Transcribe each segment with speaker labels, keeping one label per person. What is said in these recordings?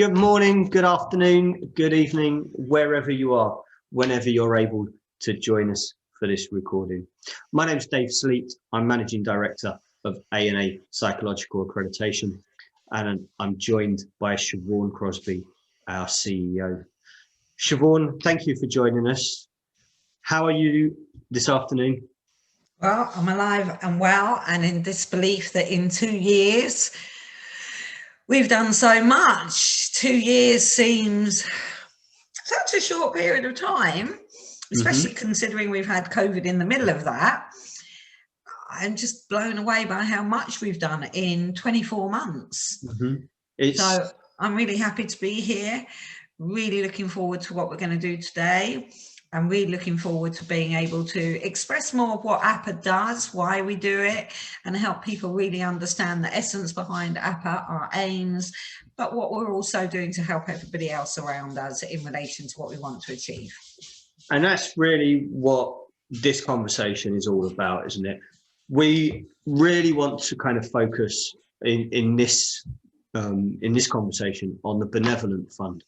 Speaker 1: Good morning, good afternoon, good evening, wherever you are, whenever you're able to join us for this recording. My name is Dave Sleet. I'm Managing Director of A&A Psychological Accreditation, and I'm joined by Siobhan Crosby, our CEO. Siobhan, thank you for joining us. How are you this afternoon?
Speaker 2: Well, I'm alive and well, and in disbelief that in 2 years, we've done so much. 2 years seems such a short period of time, especially considering we've had COVID in the middle of that. I'm just blown away by how much we've done in 24 months. So I'm really happy to be here, really looking forward to what we're going to do today. I'm really looking forward to being able to express more of what APA does, why we do it, and help people really understand the essence behind APA, our aims, but what we're also doing to help everybody else around us in relation to what we want to achieve.
Speaker 1: And that's really what this conversation is all about, isn't it? We really want to kind of focus in this conversation on the Benevolent Fund,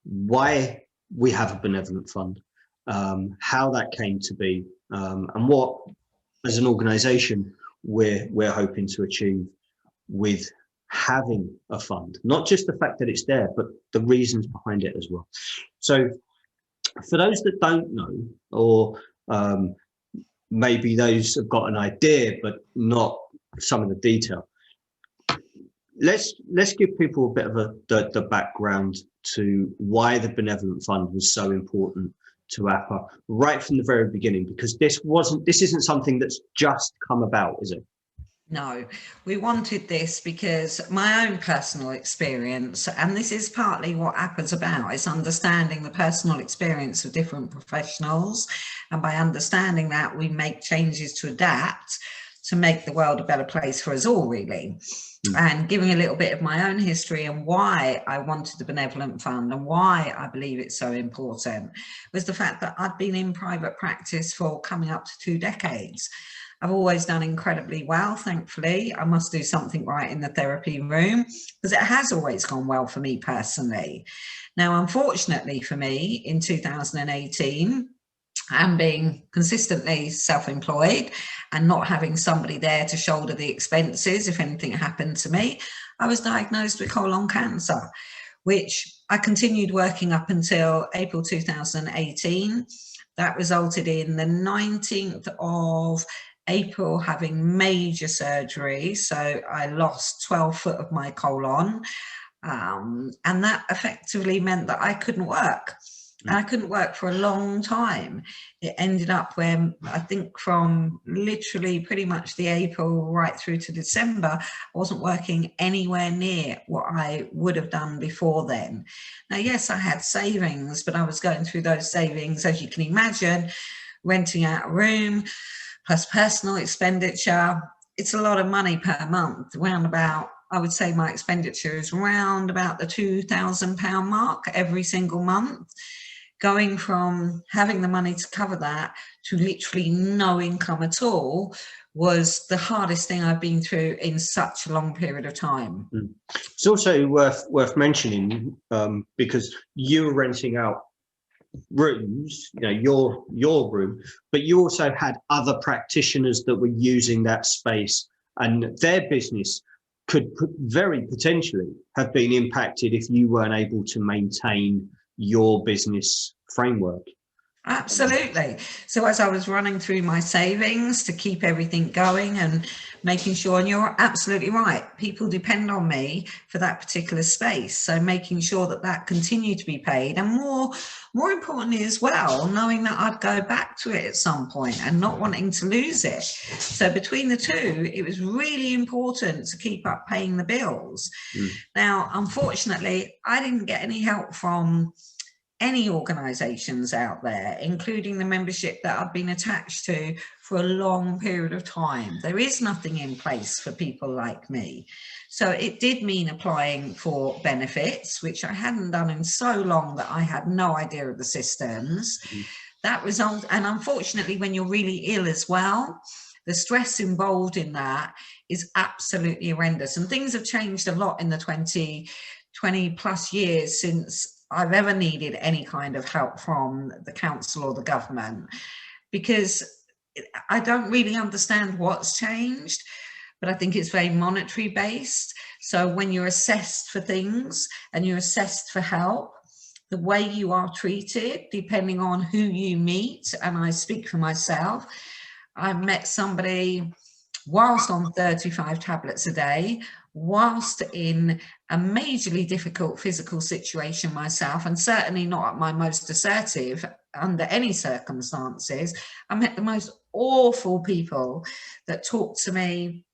Speaker 1: why we have a Benevolent Fund, how that came to be, and what, as an organisation, we're hoping to achieve with having a fund. Not just the fact that it's there, but the reasons behind it as well. So, for those that don't know, or maybe those have got an idea but not some of the detail, let's give people a bit of the background to why the Benevolent Fund was so important to APA right from the very beginning, because this isn't something that's just come about, is it?
Speaker 2: No, we wanted this because my own personal experience, and this is partly what APA's about, is understanding the personal experience of different professionals, and by understanding that, we make changes to adapt to make the world a better place for us all, really. And giving a little bit of my own history and why I wanted the Benevolent Fund and why I believe it's so important was the fact that I'd been in private practice for coming up to 2 decades. I've always done incredibly well, thankfully. I must do something right in the therapy room because it has always gone well for me personally. Now, unfortunately for me, in 2018, and being consistently self-employed and not having somebody there to shoulder the expenses if anything happened to me, I was diagnosed with colon cancer, which I continued working up until April 2018. That resulted in the 19th of April having major surgery. So I lost 12 foot of my colon, and that effectively meant that I couldn't work. And I couldn't work for a long time. It ended up where I think from literally pretty much the April right through to December, I wasn't working anywhere near what I would have done before then. Now, yes, I had savings, but I was going through those savings, as you can imagine, renting out a room, plus personal expenditure. It's a lot of money per month, around about, I would say my expenditure is around about the £2,000 mark every single month. Going from having the money to cover that to literally no income at all was the hardest thing I've been through in such a long period of time.
Speaker 1: It's also worth mentioning because you were renting out rooms, your room, but you also had other practitioners that were using that space, and their business could very potentially have been impacted if you weren't able to maintain your business framework.
Speaker 2: Absolutely. So as I was running through my savings to keep everything going and making sure, and you're absolutely right, people depend on me for that particular space. So making sure that that continued to be paid, and more importantly as well, knowing that I'd go back to it at some point and not wanting to lose it. So between the two, it was really important to keep up paying the bills. Now, unfortunately, I didn't get any help from any organisations out there, including the membership that I've been attached to for a long period of time. There is nothing in place for people like me. So it did mean applying for benefits, which I hadn't done in so long that I had no idea of the systems. That result, and unfortunately, when you're really ill as well, the stress involved in that is absolutely horrendous. And things have changed a lot in the 20 plus years since I've ever needed any kind of help from the council or the government, because I don't really understand what's changed, but I think it's very monetary based. So when you're assessed for things and you're assessed for help, the way you are treated, depending on who you meet, and I speak for myself, I met somebody whilst on 35 tablets a day, whilst in a majorly difficult physical situation myself, and certainly not at my most assertive under any circumstances. I met the most awful people that talked to me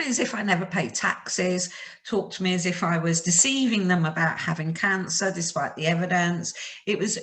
Speaker 2: as if I never paid taxes, talked to me as if I was deceiving them about having cancer despite the evidence. It was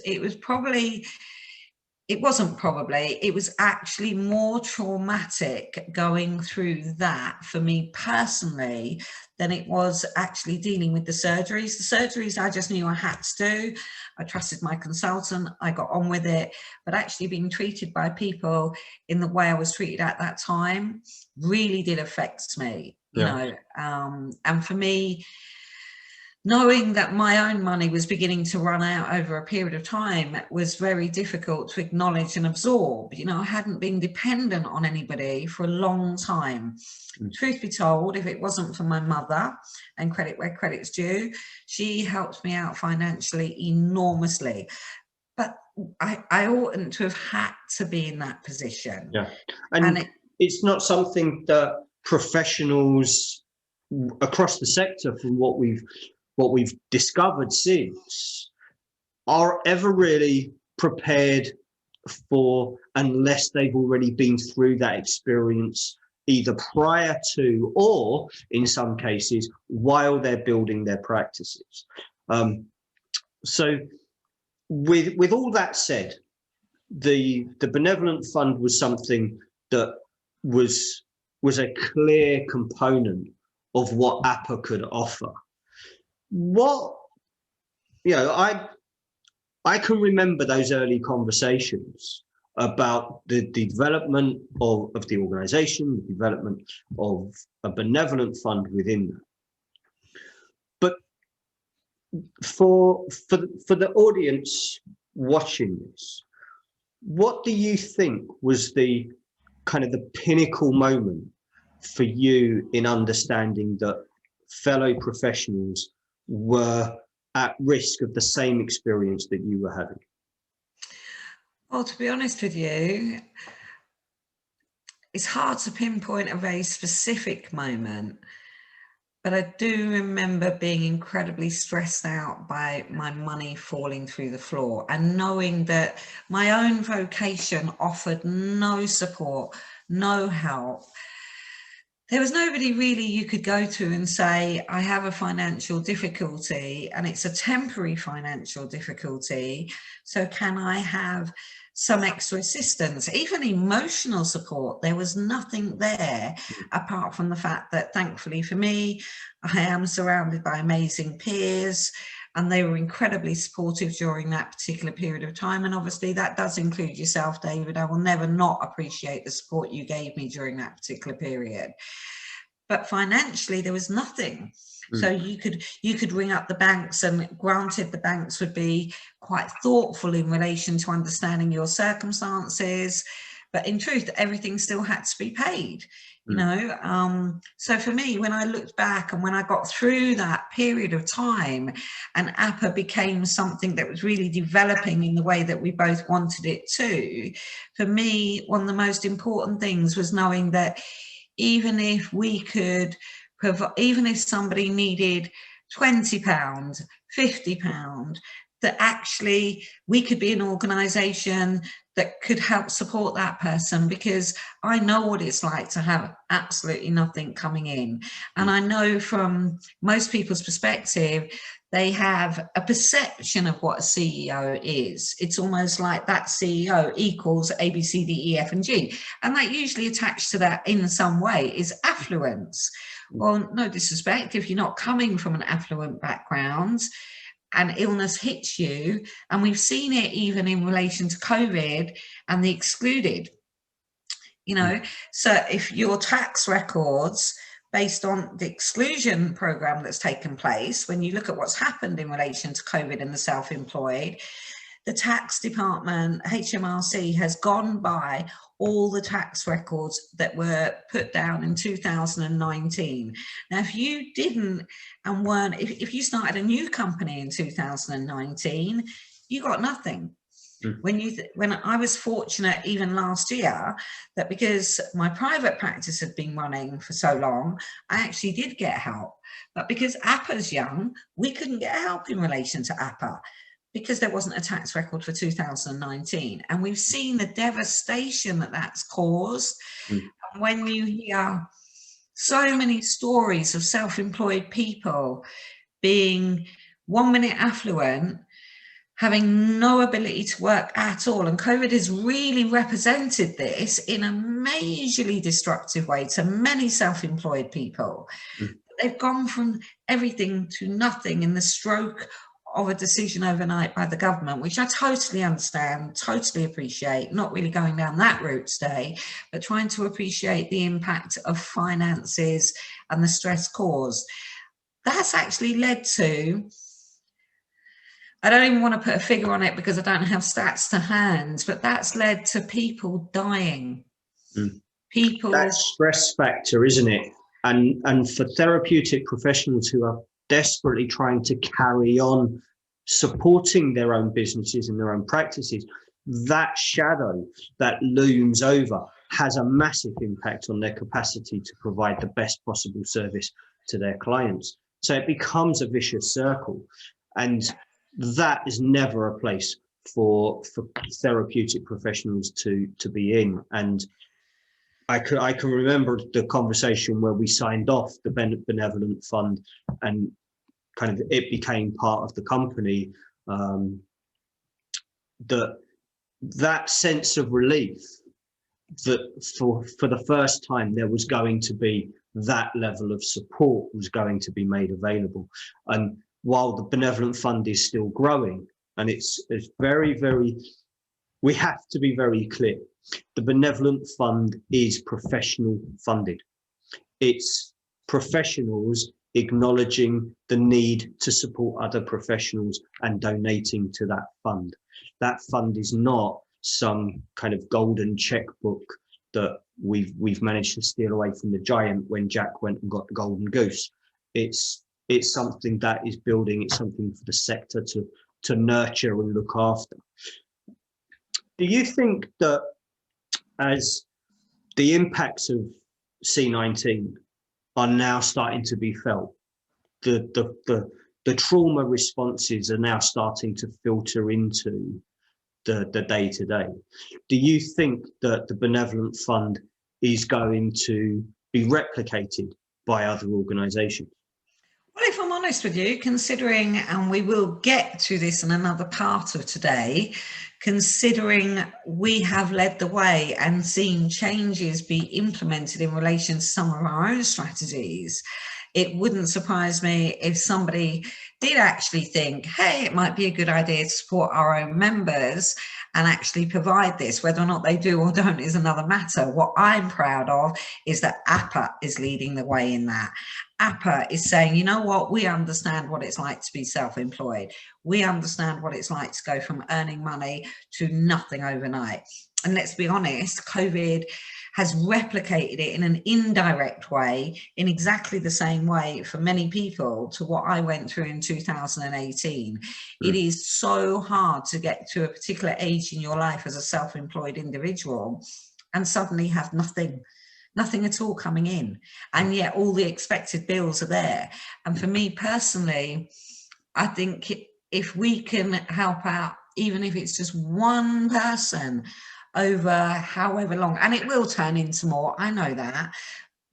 Speaker 2: actually more traumatic going through that for me personally than it was actually dealing with the surgeries. The surgeries I just knew I had to do. I trusted my consultant, I got on with it, but actually being treated by people in the way I was treated at that time really did affect me, you know. And for me, knowing that my own money was beginning to run out over a period of time was very difficult to acknowledge and absorb. You know, I hadn't been dependent on anybody for a long time. Truth be told, if it wasn't for my mother, and credit where credit's due, she helped me out financially enormously. But I oughtn't to have had to be in that position.
Speaker 1: Yeah, and it's not something that professionals across the sector, from what we've discovered since, are ever really prepared for, unless they've already been through that experience either prior to, or in some cases while they're building their practices. So with all that said, the Benevolent Fund was something that was a clear component of what APA could offer. What, you know, I can remember those early conversations about the development of the organization, the development of a benevolent fund within that. But for the audience watching this, what do you think was the kind of the pinnacle moment for you in understanding that fellow professionals were at risk of the same experience that you were having?
Speaker 2: Well, to be honest with you, it's hard to pinpoint a very specific moment, but I do remember being incredibly stressed out by my money falling through the floor and knowing that my own vocation offered no support, no help. There was nobody really you could go to and say, I have a financial difficulty and it's a temporary financial difficulty, so can I have some extra assistance? Even emotional support, there was nothing there apart from the fact that, thankfully for me, I am surrounded by amazing peers and they were incredibly supportive during that particular period of time. And obviously that does include yourself, David. I will never not appreciate the support you gave me during that particular period. But financially, there was nothing. So you could ring up the banks, and granted the banks would be quite thoughtful in relation to understanding your circumstances, but in truth, everything still had to be paid, you know. So for me, when I looked back and when I got through that period of time and APA became something that was really developing in the way that we both wanted it to, for me, one of the most important things was knowing that even if we could provide, even if somebody needed £20, £50, that actually we could be an organisation that could help support that person, because I know what it's like to have absolutely nothing coming in. And I know from most people's perspective, they have a perception of what a CEO is. It's almost like that CEO equals A, B, C, D, E, F, and G. And that usually attached to that in some way is affluence. Well, no disrespect, if you're not coming from an affluent background and illness hits you, and we've seen it even in relation to COVID and the excluded, you know, so if your tax records based on the exclusion program that's taken place, when you look at what's happened in relation to COVID and the self-employed, the tax department, HMRC, has gone by all the tax records that were put down in 2019. Now, if you didn't and weren't, if you started a new company in 2019, you got nothing. When I was fortunate even last year that because my private practice had been running for so long, I actually did get help. But because APA's young, we couldn't get help in relation to APA because there wasn't a tax record for 2019. And we've seen the devastation that that's caused. When you hear so many stories of self-employed people being 1 minute affluent, having no ability to work at all. And COVID has really represented this in a majorly destructive way to many self-employed people. They've gone from everything to nothing in the stroke of a decision overnight by the government, which I totally understand, totally appreciate, not really going down that route today, but trying to appreciate the impact of finances and the stress caused. That's actually led to, I don't even want to put a figure on it because I don't have stats to hand, but that's led to people dying. People.
Speaker 1: That stress factor, isn't it? And for therapeutic professionals who are desperately trying to carry on supporting their own businesses and their own practices, that shadow that looms over has a massive impact on their capacity to provide the best possible service to their clients. So it becomes a vicious circle. And that is never a place for therapeutic professionals to be in. And I can remember the conversation where we signed off the Benevolent Fund and kind of it became part of the company. That sense of relief that for the first time there was going to be that level of support was going to be made available. And while the Benevolent Fund is still growing, and it's very, very, we have to be very clear. The Benevolent Fund is professional funded. It's professionals acknowledging the need to support other professionals and donating to that fund. That fund is not some kind of golden checkbook that we've managed to steal away from the giant when Jack went and got the golden goose. It's something that is building. It's something for the sector to nurture and look after. Do you think that as the impacts of C-19 are now starting to be felt, the trauma responses are now starting to filter into the day-to-day, do you think that the Benevolent Fund is going to be replicated by other organisations?
Speaker 2: Well, if I'm honest with you, considering, and we will get to this in another part of today, considering we have led the way and seen changes be implemented in relation to some of our own strategies, it wouldn't surprise me if somebody did actually think, hey, it might be a good idea to support our own members and actually provide this. Whether or not they do or don't is another matter. What I'm proud of is that APA is leading the way in that. APA is saying, you know what, we understand what it's like to be self-employed. We understand what it's like to go from earning money to nothing overnight. And let's be honest, COVID has replicated it in an indirect way, in exactly the same way for many people to what I went through in 2018. It is so hard to get to a particular age in your life as a self-employed individual and suddenly have nothing at all coming in. And yet all the expected bills are there. And for me personally, I think if we can help out, even if it's just one person over however long, and it will turn into more, I know that,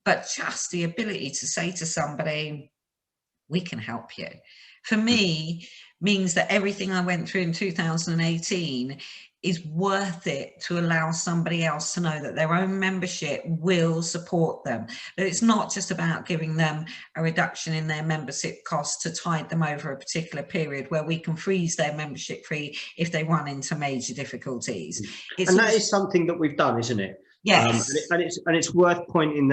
Speaker 2: but just the ability to say to somebody, we can help you, for me means that everything I went through in 2018 is worth it to allow somebody else to know that their own membership will support them. But it's not just about giving them a reduction in their membership costs to tide them over a particular period where we can freeze their membership fee if they run into major difficulties.
Speaker 1: And that is something that we've done, isn't it?
Speaker 2: Yes.
Speaker 1: And it's worth pointing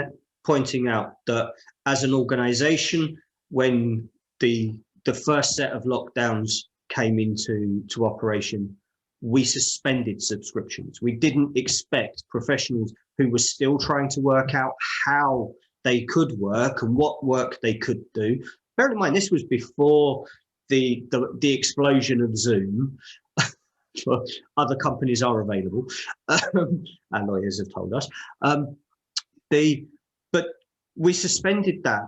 Speaker 1: pointing out that as an organisation, when the first set of lockdowns came into operation, we suspended subscriptions. We didn't expect professionals who were still trying to work out how they could work and what work they could do. Bear in mind, this was before the explosion of Zoom. Other companies are available, our lawyers have told us. But we suspended that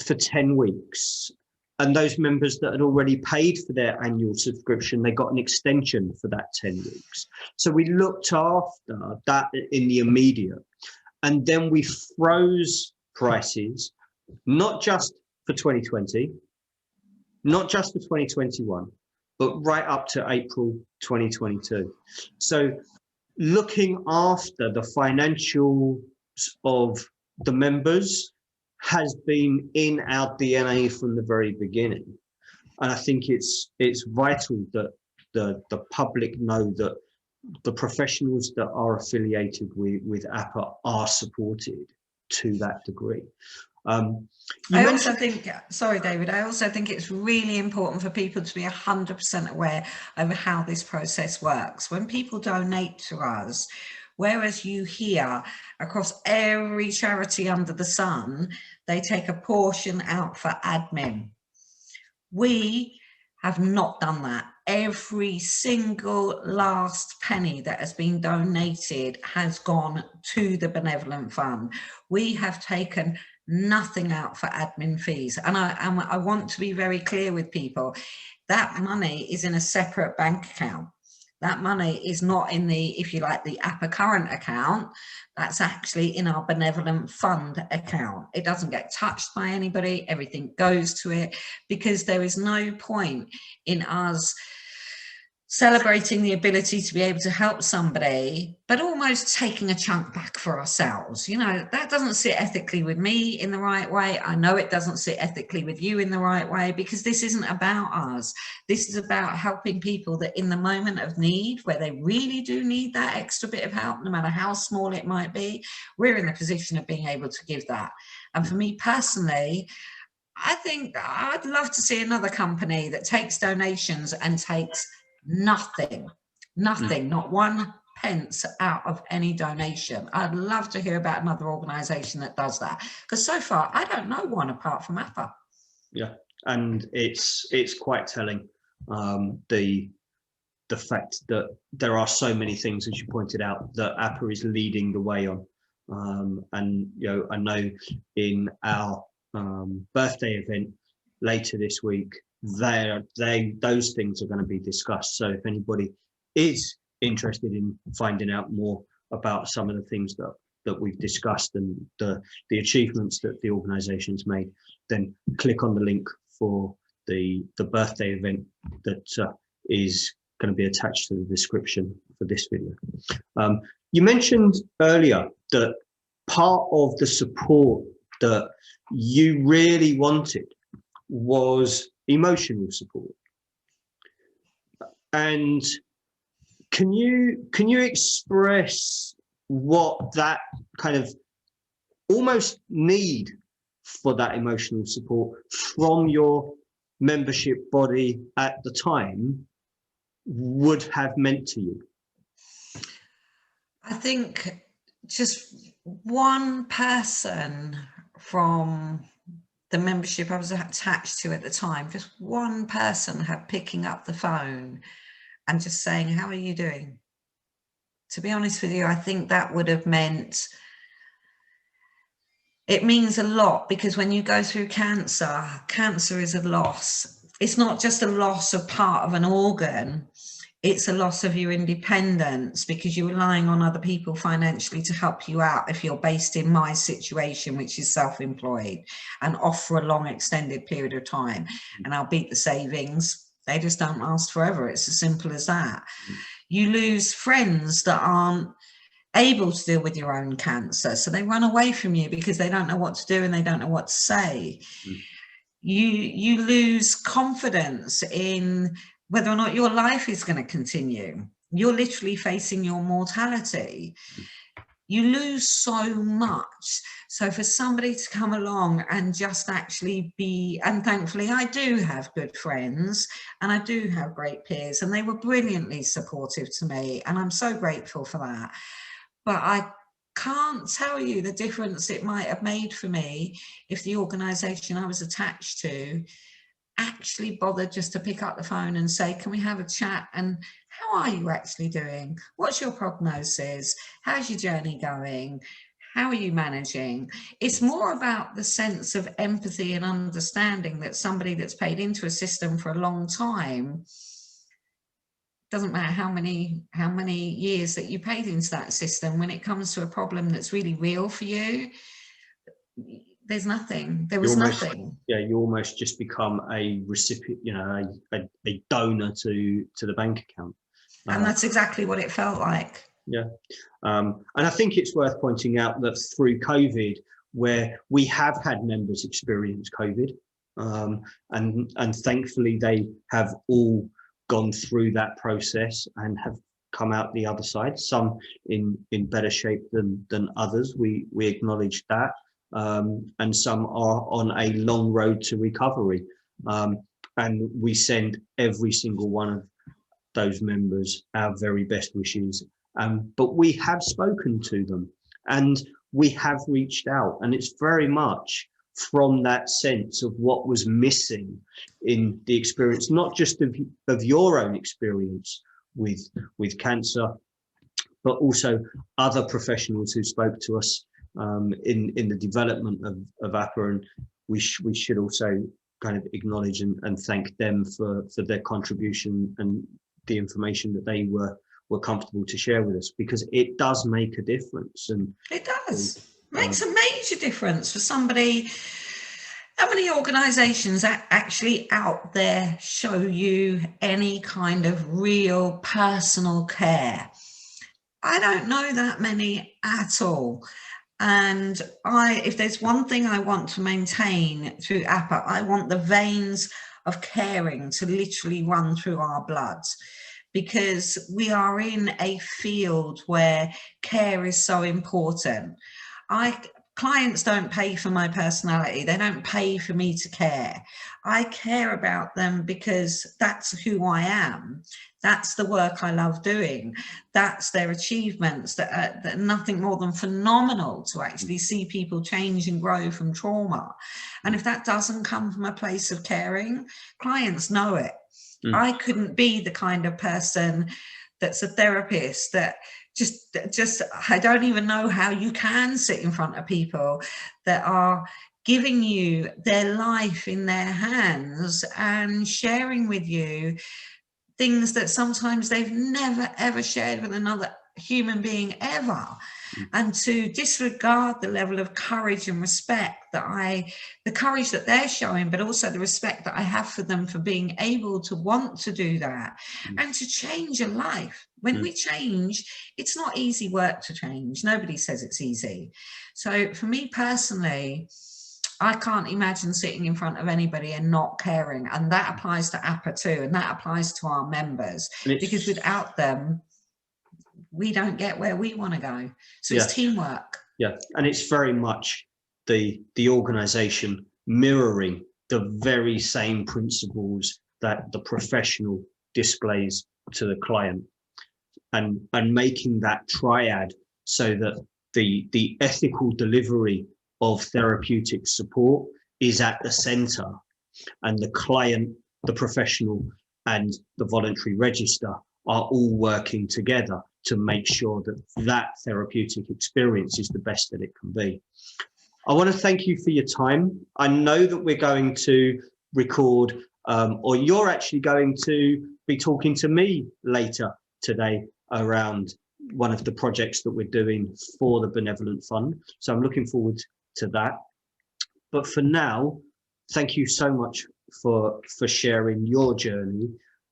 Speaker 1: for 10 weeks. And those members that had already paid for their annual subscription, they got an extension for that 10 weeks. So we looked after that in the immediate. And then we froze prices, not just for 2020, not just for 2021, but right up to April 2022. So looking after the financials of the members has been in our DNA from the very beginning. And I think it's vital that the public know that the professionals that are affiliated with APA are supported to that degree.
Speaker 2: I also think, sorry, David, I also think it's really important for people to be 100% aware of how this process works. When people donate to us, whereas you hear across every charity under the sun, they take a portion out for admin. We have not done that. Every single last penny that has been donated has gone to the Benevolent Fund. We have taken nothing out for admin fees. And I want to be very clear with people, that money is in a separate bank account. That money is not in the, if you like, the APA current account. That's actually in our Benevolent Fund account. It doesn't get touched by anybody. Everything goes to it, because there is no point in us celebrating the ability to be able to help somebody, but almost taking a chunk back for ourselves. You know, that doesn't sit ethically with me in the right way. I know it doesn't sit ethically with you in the right way, because this isn't about us. This is about helping people that in the moment of need, where they really do need that extra bit of help, no matter how small it might be, we're in the position of being able to give that. And for me personally, I think I'd love to see another company that takes donations and takes nothing, not 1 pence out of any donation. I'd love to hear about another organisation that does that, because so far I don't know one apart from APA.
Speaker 1: Yeah, and it's quite telling, the fact that there are so many things, as you pointed out, that APA is leading the way on. And you know, I know in our birthday event later this week, those things are going to be discussed. So if anybody is interested in finding out more about some of the things that we've discussed and the achievements that the organization's made, then click on the link for the birthday event that is going to be attached to the description for this video. You mentioned earlier that part of the support that you really wanted was emotional support. And can you express what that kind of almost need for that emotional support from your membership body at the time would have meant to you?
Speaker 2: I think just one person from the membership I was attached to at the time, just one person had picking up the phone and just saying, "How are you doing?" To be honest with you, I think that would have meant, it means a lot, because when you go through cancer, cancer is a loss. It's not just a loss of part of an organ, it's a loss of your independence, because you're relying on other people financially to help you out if you're based in my situation, which is self-employed and off for a long extended period of time. And I'll beat the savings. They just don't last forever. It's as simple as that. You lose friends that aren't able to deal with your own cancer, so they run away from you because they don't know what to do and they don't know what to say. You lose confidence in whether or not your life is going to continue. You're literally facing your mortality. you lose so much. So for somebody to come along and just actually be, and thankfully I do have good friends and I do have great peers, and they were brilliantly supportive to me, and I'm so grateful for that. But I can't tell you the difference it might have made for me if the organisation I was attached to actually bothered just to pick up the phone and say, can we have a chat, and how are you actually doing? What's your prognosis? How's your journey going? How are you managing? It's more about the sense of empathy and understanding that somebody that's paid into a system for a long time, doesn't matter how many years that you paid into that system, when it comes to a problem that's really real for you, there's nothing. There was nothing.
Speaker 1: Yeah, you almost just become a recipient, you know, a donor to the bank account.
Speaker 2: And that's exactly what it felt like.
Speaker 1: Yeah. And I think it's worth pointing out that through COVID, where we have had members experience COVID, and thankfully they have all gone through that process and have come out the other side, some in better shape than others. We acknowledge that. And some are on a long road to recovery. And we send every single one of those members our very best wishes. But we have spoken to them and we have reached out, and it's very much from that sense of what was missing in the experience, not just of your own experience with cancer, but also other professionals who spoke to us in the development of APA, and we should also kind of acknowledge and thank them for their contribution and the information that they were comfortable to share with us, because it does make a difference. And
Speaker 2: it does. Makes a major difference for somebody. How many organisations actually out there show you any kind of real personal care? I don't know that many at all. And if there's one thing I want to maintain through APA, I want the veins of caring to literally run through our bloods, because we are in a field where care is so important. Clients don't pay for my personality. They don't pay for me to care. I care about them because that's who I am. That's the work I love doing. That's their achievements that are nothing more than phenomenal, to actually see people change and grow from trauma. And if that doesn't come from a place of caring, clients know it. I couldn't be the kind of person that's a therapist that just I don't even know how you can sit in front of people that are giving you their life in their hands and sharing with you things that sometimes they've never ever shared with another human being ever. And to disregard the level of courage and respect the courage that they're showing, but also the respect that I have for them for being able to want to do that and to change a life. When we change, it's not easy work to change. Nobody says it's easy. So for me personally, I can't imagine sitting in front of anybody and not caring. And that applies to APA too. And that applies to our members, because without them, we don't get where we want to go. So it's teamwork. Yeah.
Speaker 1: And it's very much the organisation mirroring the very same principles that the professional displays to the client, and making that triad so that the ethical delivery of therapeutic support is at the centre, and the client, the professional, and the voluntary register are all working together to make sure that therapeutic experience is the best that it can be. I want to thank you for your time. I know that we're going to record, or you're actually going to be talking to me later today around one of the projects that we're doing for the Benevolent Fund. So I'm looking forward to that. But for now, thank you so much for sharing your journey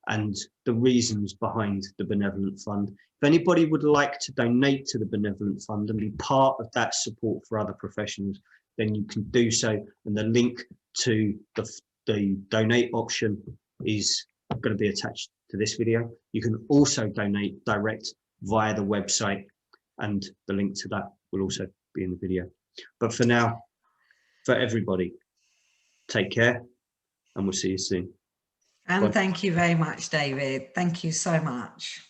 Speaker 1: and the reasons behind the Benevolent Fund. If anybody would like to donate to the Benevolent Fund and be part of that support for other professionals, then you can do so. And the link to the donate option is going to be attached to this video. You can also donate direct via the website. and the link to that will also be in the video. But for now, for everybody, take care, and we'll see you soon.
Speaker 2: And
Speaker 1: Bye.
Speaker 2: thank you very much, David. Thank you so much.